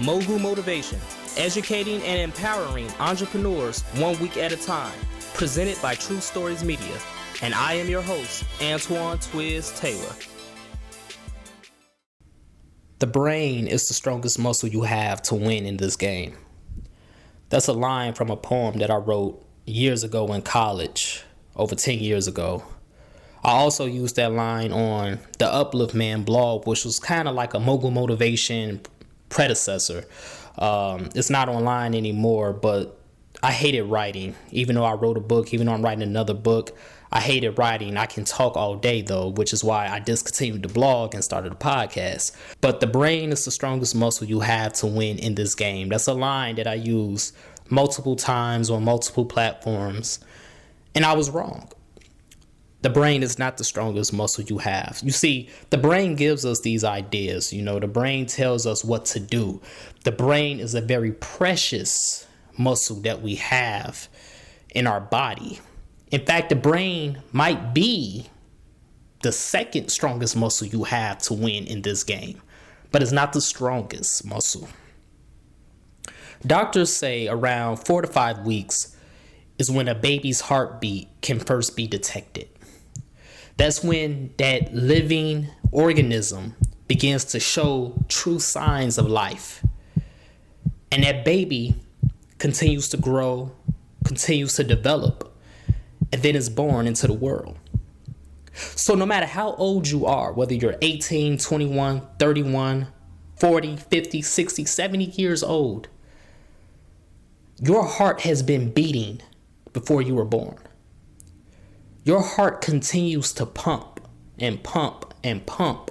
Mogul Motivation, educating and empowering entrepreneurs 1 week at a time. Presented by True Stories Media. And I am your host, Antoine Twiz Taylor. The brain is the strongest muscle you have to win in this game. That's a line from a poem that I wrote years ago in college, over 10 years ago. I also used that line on the Uplift Man blog, which was kind of like a Mogul Motivation predecessor. It's not online anymore, but I hated writing. Even though I wrote a book, even though I'm writing another book, I hated writing. I can talk all day though, which is why I discontinued the blog and started a podcast. But the brain is the strongest muscle you have to win in this game. That's a line that I use multiple times on multiple platforms, and I was wrong. The brain is not the strongest muscle you have. You see, the brain gives us these ideas. The brain tells us what to do. The brain is a very precious muscle that we have in our body. In fact, the brain might be the second strongest muscle you have to win in this game, but it's not the strongest muscle. Doctors say around 4 to 5 weeks is when a baby's heartbeat can first be detected. That's when that living organism begins to show true signs of life. And that baby continues to grow, continues to develop, and then is born into the world. So no matter how old you are, whether you're 18, 21, 31, 40, 50, 60, 70 years old, your heart has been beating before you were born. Your heart continues to pump and pump and pump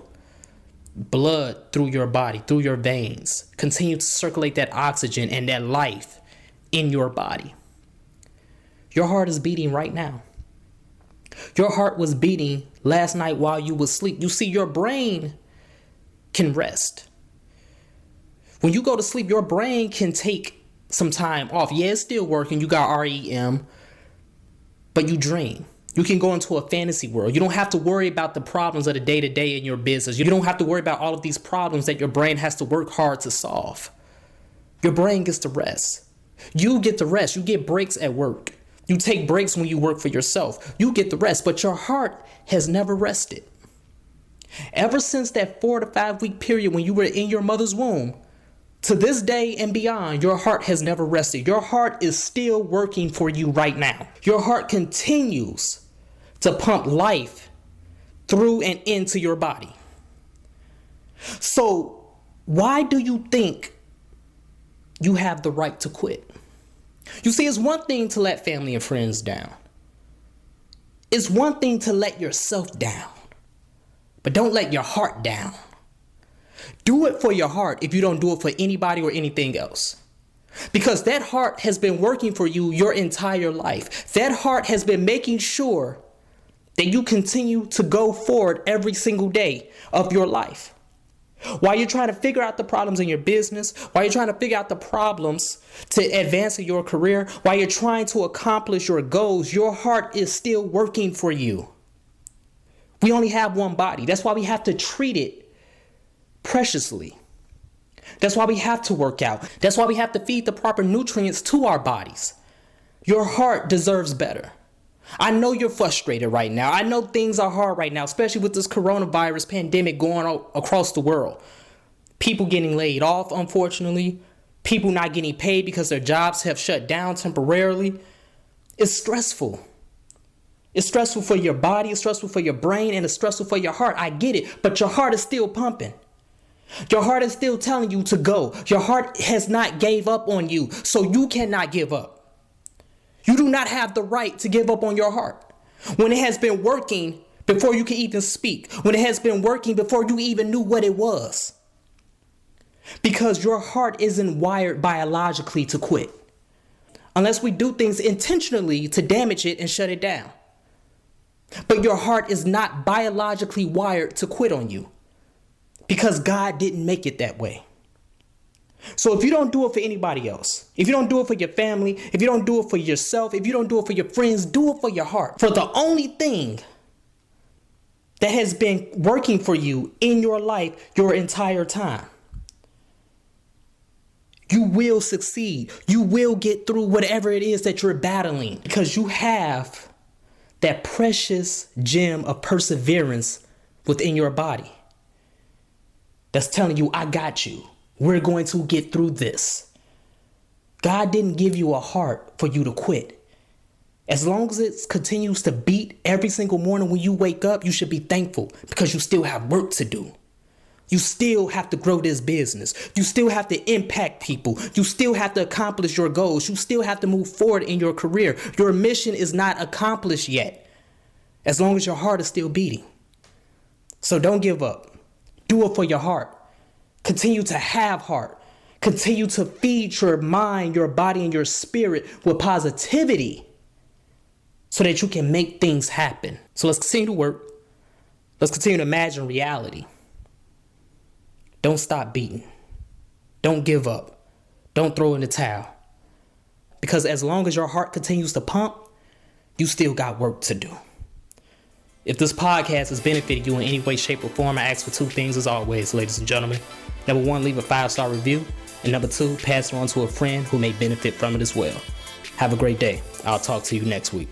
blood through your body, through your veins, continue to circulate that oxygen and that life in your body. Your heart is beating right now. Your heart was beating last night while you was asleep. You see, your brain can rest. When you go to sleep, your brain can take some time off. Yeah, it's still working. You got REM, but you dream. You can go into a fantasy world. You don't have to worry about the problems of the day-to-day in your business. You don't have to worry about all of these problems that your brain has to work hard to solve. Your brain gets to rest. You get to rest. You get breaks at work. You take breaks when you work for yourself. You get the rest, but your heart has never rested. Ever since that 4 to 5 week period when you were in your mother's womb, to this day and beyond, your heart has never rested. Your heart is still working for you right now. Your heart continues to pump life through and into your body. So why do you think you have the right to quit? You see, it's one thing to let family and friends down. It's one thing to let yourself down, but don't let your heart down. Do it for your heart if you don't do it for anybody or anything else. Because that heart has been working for you your entire life. That heart has been making sure that you continue to go forward every single day of your life. While you're trying to figure out the problems in your business, while you're trying to figure out the problems to advance in your career, while you're trying to accomplish your goals, your heart is still working for you. We only have one body. That's why we have to treat it preciously. That's why we have to work out. That's why we have to feed the proper nutrients to our bodies. Your heart deserves better. I know you're frustrated right now. I know things are hard right now, especially with this coronavirus pandemic going on across the world. People getting laid off, unfortunately. People not getting paid because their jobs have shut down temporarily. It's stressful. It's stressful for your body, it's stressful for your brain, and it's stressful for your heart. I get it, but your heart is still pumping. Your heart is still telling you to go. Your heart has not gave up on you, so you cannot give up. You do not have the right to give up on your heart when it has been working before you can even speak, when it has been working before you even knew what it was. Because your heart isn't wired biologically to quit unless we do things intentionally to damage it and shut it down. But your heart is not biologically wired to quit on you because God didn't make it that way. So if you don't do it for anybody else, if you don't do it for your family, if you don't do it for yourself, if you don't do it for your friends, do it for your heart. For the only thing that has been working for you in your life your entire time. You will succeed. You will get through whatever it is that you're battling because you have that precious gem of perseverance within your body that's telling you, I got you. We're going to get through this. God didn't give you a heart for you to quit. As long as it continues to beat every single morning when you wake up, you should be thankful because you still have work to do. You still have to grow this business. You still have to impact people. You still have to accomplish your goals. You still have to move forward in your career. Your mission is not accomplished yet, as long as your heart is still beating. So don't give up. Do it for your heart. Continue to have heart. Continue to feed your mind, your body, and your spirit with positivity so that you can make things happen. So let's continue to work. Let's continue to imagine reality. Don't stop beating. Don't give up. Don't throw in the towel. Because as long as your heart continues to pump, you still got work to do. If this podcast has benefited you in any way, shape, or form, I ask for two things as always, ladies and gentlemen. Number one, leave a 5-star review. And number two, pass it on to a friend who may benefit from it as well. Have a great day. I'll talk to you next week.